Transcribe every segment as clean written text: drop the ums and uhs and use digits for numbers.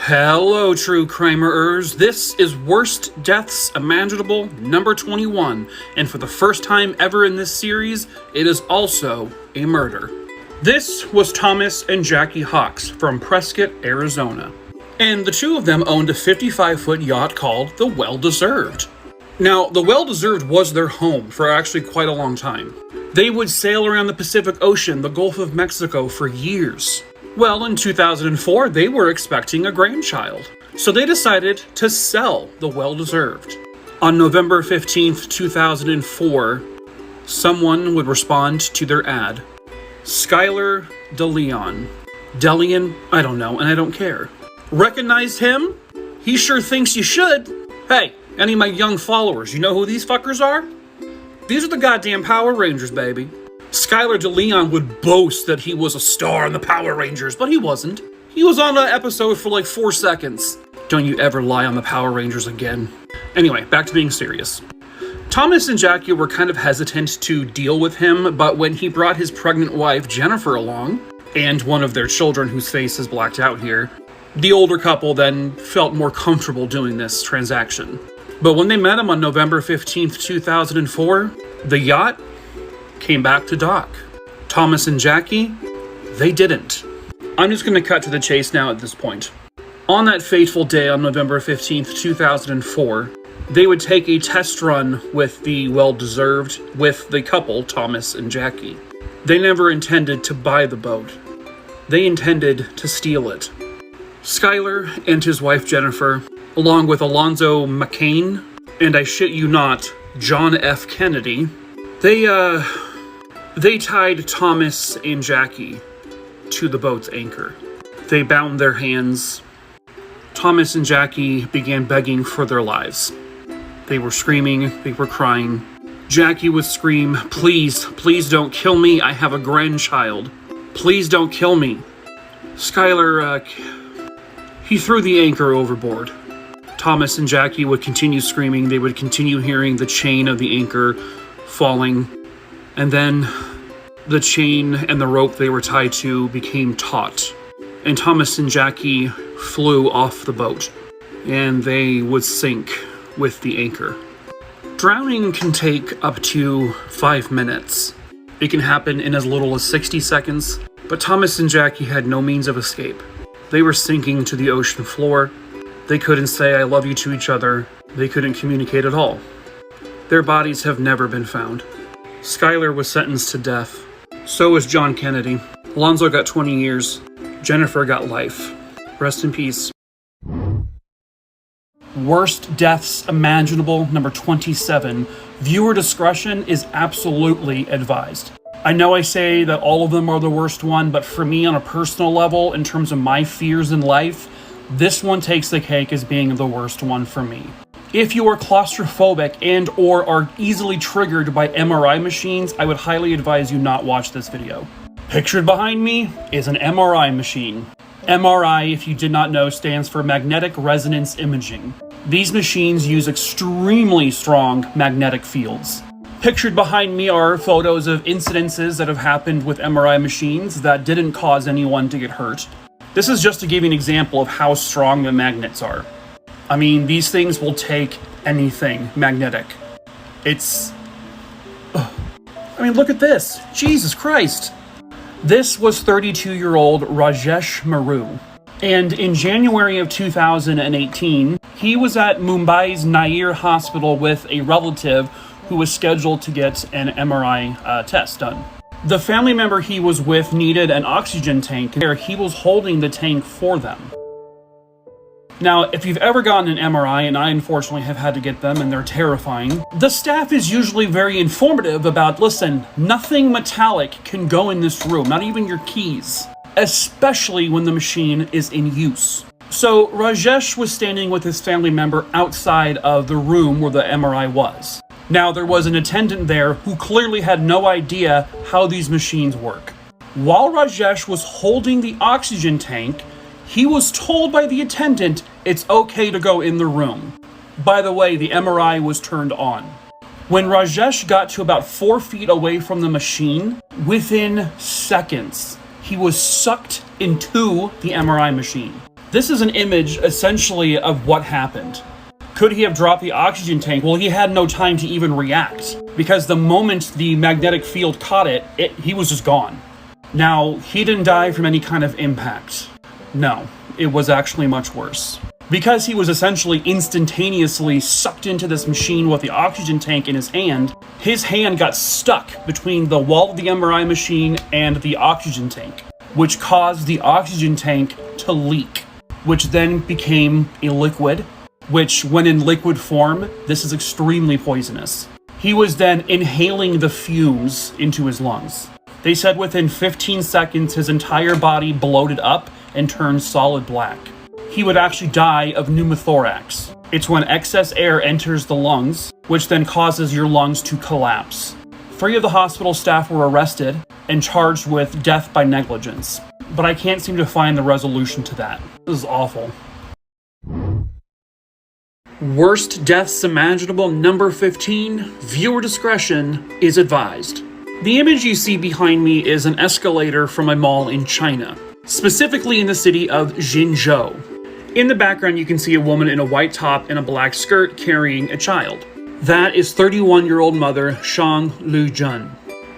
Hello, true crimerers. This is Worst Deaths Imaginable number 21, and for the first time ever in this series, it is also a murder. This was Thomas and Jackie Hawks from Prescott, Arizona, and the two of them owned a 55-foot yacht called the Well-Deserved. Now, the Well-Deserved was their home for actually quite a long time. They would sail around the Pacific Ocean, the Gulf of Mexico, for years. Well, in 2004, they were expecting a grandchild, so they decided to sell the Well-Deserved. On November 15th, 2004, someone would respond to their ad. Skylar DeLeon. Delian? I don't know, and I don't care. Recognize him? He sure thinks you should. Hey, any of my young followers, you know who these fuckers are? These are the goddamn Power Rangers, baby. Skylar DeLeon would boast that he was a star in the Power Rangers, but he wasn't. He was on an episode for like 4 seconds. Don't you ever lie on the Power Rangers again. Anyway, back to being serious. Thomas and Jackie were kind of hesitant to deal with him, but when he brought his pregnant wife, Jennifer, along, and one of their children whose face is blacked out here, the older couple then felt more comfortable doing this transaction. But when they met him on November 15th, 2004, the yacht came back to dock. Thomas and Jackie, they didn't. I'm just going to cut to the chase now at this point. On that fateful day on November 15th, 2004, they would take a test run with the Well-Deserved with the couple, Thomas and Jackie. They never intended to buy the boat. They intended to steal it. Skylar and his wife Jennifer, along with Alonzo McCain, and I shit you not, John F. Kennedy, they tied Thomas and Jackie to the boat's anchor. They bound their hands. Thomas and Jackie began begging for their lives. They were screaming, they were crying. Jackie would scream, "Please, please don't kill me, I have a grandchild. Please don't kill me." Skylar, he threw the anchor overboard. Thomas and Jackie would continue screaming. They would continue hearing the chain of the anchor falling. And then the chain and the rope they were tied to became taut. And Thomas and Jackie flew off the boat. And they would sink with the anchor. Drowning can take up to 5 minutes. It can happen in as little as 60 seconds. But Thomas and Jackie had no means of escape. They were sinking to the ocean floor. They couldn't say "I love you" to each other. They couldn't communicate at all. Their bodies have never been found. Skylar was sentenced to death. So was John Kennedy. Alonzo got 20 years. Jennifer got life. Rest in peace. Worst Deaths Imaginable number 27. Viewer discretion is absolutely advised. I know I say that all of them are the worst one, but for me on a personal level, in terms of my fears in life, this one takes the cake as being the worst one for me. If you are claustrophobic and or are easily triggered by MRI machines, I would highly advise you not watch this video. Pictured behind me is an MRI machine. MRI, if you did not know, stands for magnetic resonance imaging. These machines use extremely strong magnetic fields. Pictured behind me are photos of incidences that have happened with MRI machines that didn't cause anyone to get hurt. This is just to give you an example of how strong the magnets are. I mean, these things will take anything magnetic. Look at this. Jesus Christ. This was 32-year-old Rajesh Maru. And in January of 2018, he was at Mumbai's Nair hospital with a relative who was scheduled to get an MRI test done. The family member he was with needed an oxygen tank, and he was holding the tank for them. Now, if you've ever gotten an MRI, and I unfortunately have had to get them, and they're terrifying, the staff is usually very informative about, listen, nothing metallic can go in this room, not even your keys, especially when the machine is in use. So Rajesh was standing with his family member outside of the room where the MRI was. Now, there was an attendant there who clearly had no idea how these machines work. While Rajesh was holding the oxygen tank, he was told by the attendant it's okay to go in the room. By the way, the MRI was turned on. When Rajesh got to about 4 feet away from the machine, within seconds, he was sucked into the MRI machine. This is an image, essentially, of what happened. Could he have dropped the oxygen tank? Well, he had no time to even react, because the moment the magnetic field caught it, he was just gone. Now, he didn't die from any kind of impact. No, it was actually much worse. Because he was essentially instantaneously sucked into this machine with the oxygen tank in his hand got stuck between the wall of the MRI machine and the oxygen tank, which caused the oxygen tank to leak, which then became a liquid, which, when in liquid form, this is extremely poisonous. He was then inhaling the fumes into his lungs. They said within 15 seconds, his entire body bloated up and turned solid black. He would actually die of pneumothorax. It's when excess air enters the lungs, which then causes your lungs to collapse. 3 of the hospital staff were arrested and charged with death by negligence, but I can't seem to find the resolution to that. This is awful. Worst deaths imaginable, number 15. Viewer discretion is advised. The image you see behind me is an escalator from a mall in China, specifically in the city of Jinzhou. In the background, you can see a woman in a white top and a black skirt carrying a child. That is 31-year-old mother Shang Lujun.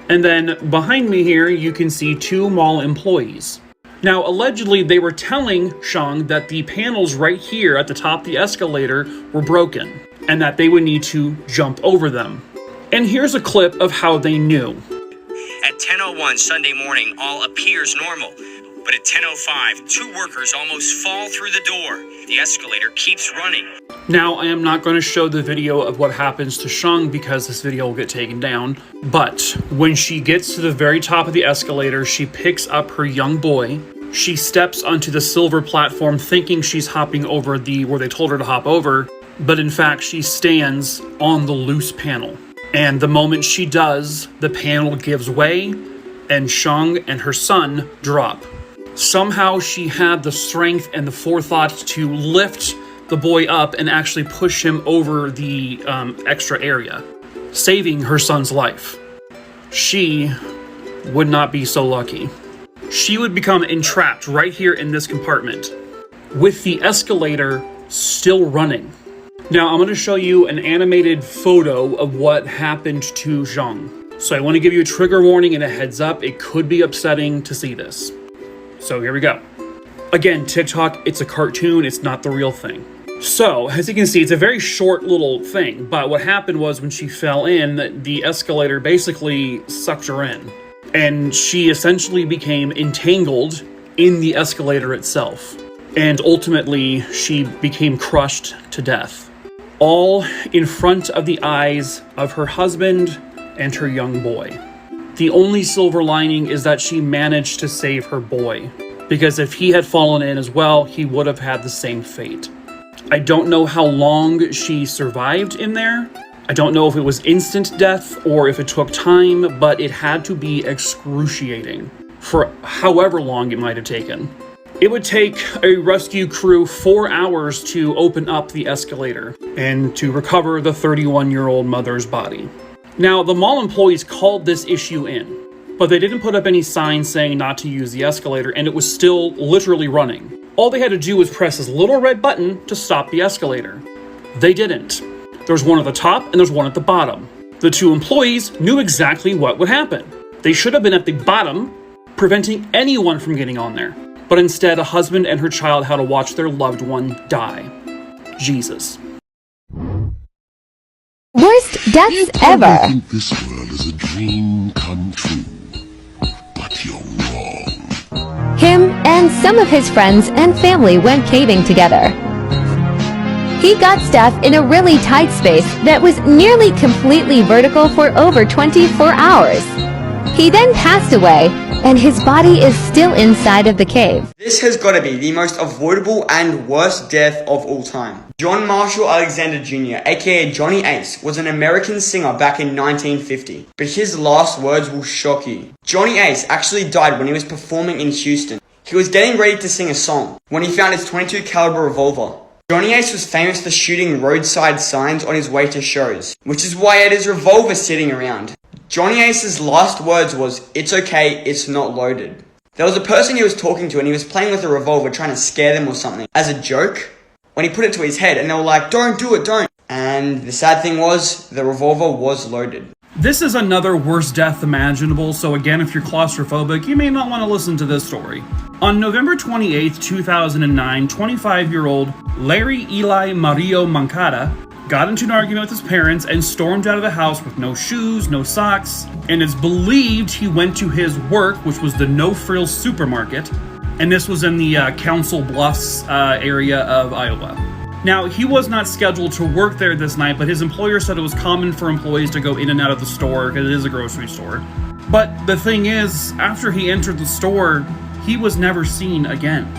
And then behind me here, you can see 2 mall employees. Now, allegedly, they were telling Shang that the panels right here at the top of the escalator were broken, and that they would need to jump over them. And here's a clip of how they knew. At 10:01 Sunday morning, all appears normal. But at 10:05, 2 workers almost fall through the door. The escalator keeps running. Now, I am not going to show the video of what happens to Shang because this video will get taken down. But when she gets to the very top of the escalator, she picks up her young boy. She steps onto the silver platform thinking she's hopping over where they told her to hop over. But in fact, she stands on the loose panel. And the moment she does, the panel gives way and Shang and her son drop. Somehow she had the strength and the forethought to lift the boy up and actually push him over the extra area, saving her son's life. She would not be so lucky. She would become entrapped right here in this compartment, with the escalator still running. Now, I'm going to show you an animated photo of what happened to Zhang. So I want to give you a trigger warning and a heads up. It could be upsetting to see this. So here we go. Again, TikTok, it's a cartoon, it's not the real thing. So, as you can see, it's a very short little thing, but what happened was when she fell in, the escalator basically sucked her in. And she essentially became entangled in the escalator itself. And ultimately, she became crushed to death. All in front of the eyes of her husband and her young boy. The only silver lining is that she managed to save her boy, because if he had fallen in as well, he would have had the same fate. I don't know how long she survived in there. I don't know if it was instant death or if it took time, but it had to be excruciating for however long it might have taken. It would take a rescue crew 4 hours to open up the escalator and to recover the 31-year-old mother's body. Now, the mall employees called this issue in, but they didn't put up any signs saying not to use the escalator, and it was still literally running. All they had to do was press this little red button to stop the escalator. They didn't. There's one at the top and there's one at the bottom. The 2 employees knew exactly what would happen. They should have been at the bottom, preventing anyone from getting on there. But instead, a husband and her child had to watch their loved one die. Jesus. Worst deaths ever. I think this world is a dream come true, but you're wrong. Him and some of his friends and family went caving together. He got stuck in a really tight space that was nearly completely vertical for over 24 hours. He then passed away, and his body is still inside of the cave. This has got to be the most avoidable and worst death of all time. John Marshall Alexander Jr., aka Johnny Ace, was an American singer back in 1950. But his last words will shock you. Johnny Ace actually died when he was performing in Houston. He was getting ready to sing a song when he found his .22 caliber revolver. Johnny Ace was famous for shooting roadside signs on his way to shows, which is why he had his revolver sitting around. Johnny Ace's last words was, "It's okay, it's not loaded." There was a person he was talking to and he was playing with a revolver trying to scare them or something as a joke when he put it to his head and they were like, don't do it, don't. And the sad thing was, the revolver was loaded. This is another worst death imaginable, so again, if you're claustrophobic, you may not want to listen to this story. On November 28, 2009, 25-year-old Larry Eli Mario Mancada got into an argument with his parents and stormed out of the house with no shoes, no socks, and it's believed he went to his work, which was the No Frills supermarket, and this was in the Council Bluffs area of Iowa. Now, he was not scheduled to work there this night, but his employer said it was common for employees to go in and out of the store because it is a grocery store. But the thing is, after he entered the store, he was never seen again.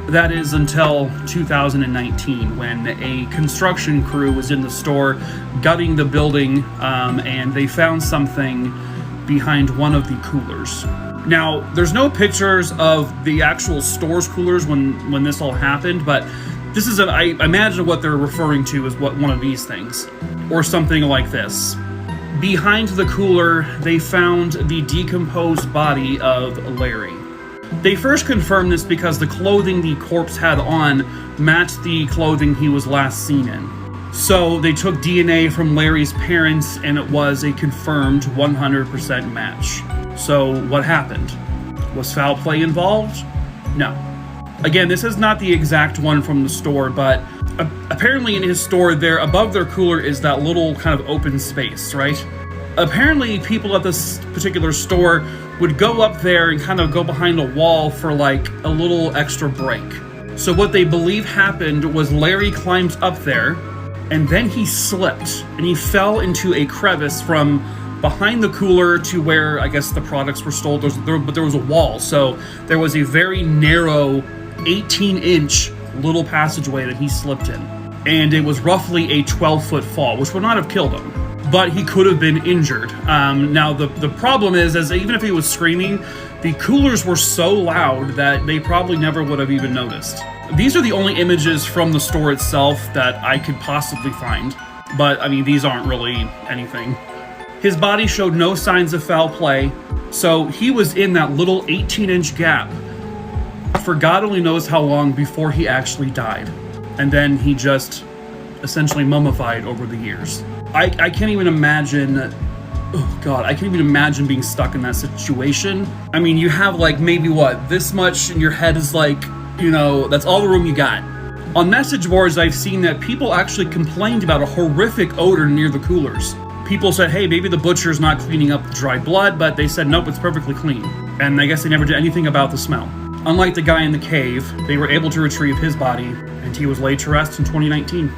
That is until 2019, when a construction crew was in the store gutting the building, and they found something behind one of the coolers. Now, there's no pictures of the actual store's coolers when this all happened, but this is, I imagine what they're referring to is one of these things, or something like this. Behind the cooler, they found the decomposed body of Larry. They first confirmed this because the clothing the corpse had on matched the clothing he was last seen in. So they took DNA from Larry's parents and it was a confirmed 100% match. So what happened? Was foul play involved? No. Again, this is not the exact one from the store, but apparently in his store there, above their cooler is that little kind of open space, right? Apparently people at this particular store would go up there and kind of go behind a wall for like a little extra break. So what they believe happened was Larry climbed up there and then he slipped and he fell into a crevice from behind the cooler to where I guess the products were stored, but there was a wall. So there was a very narrow 18-inch little passageway that he slipped in. And it was roughly a 12-foot fall, which would not have killed him, but he could have been injured. Now, the problem is even if he was screaming, the coolers were so loud that they probably never would have even noticed. These are the only images from the store itself that I could possibly find, but I mean, these aren't really anything. His body showed no signs of foul play, so he was in that little 18-inch gap for God only knows how long before he actually died. And then he just essentially mummified over the years. I can't even imagine, oh God, I can't even imagine being stuck in that situation. I mean, you have like maybe this much in your head is like, that's all the room you got. On message boards, I've seen that people actually complained about a horrific odor near the coolers. People said, hey, maybe the butcher's not cleaning up the dried blood, but they said, nope, it's perfectly clean. And I guess they never did anything about the smell. Unlike the guy in the cave, they were able to retrieve his body, and he was laid to rest in 2019.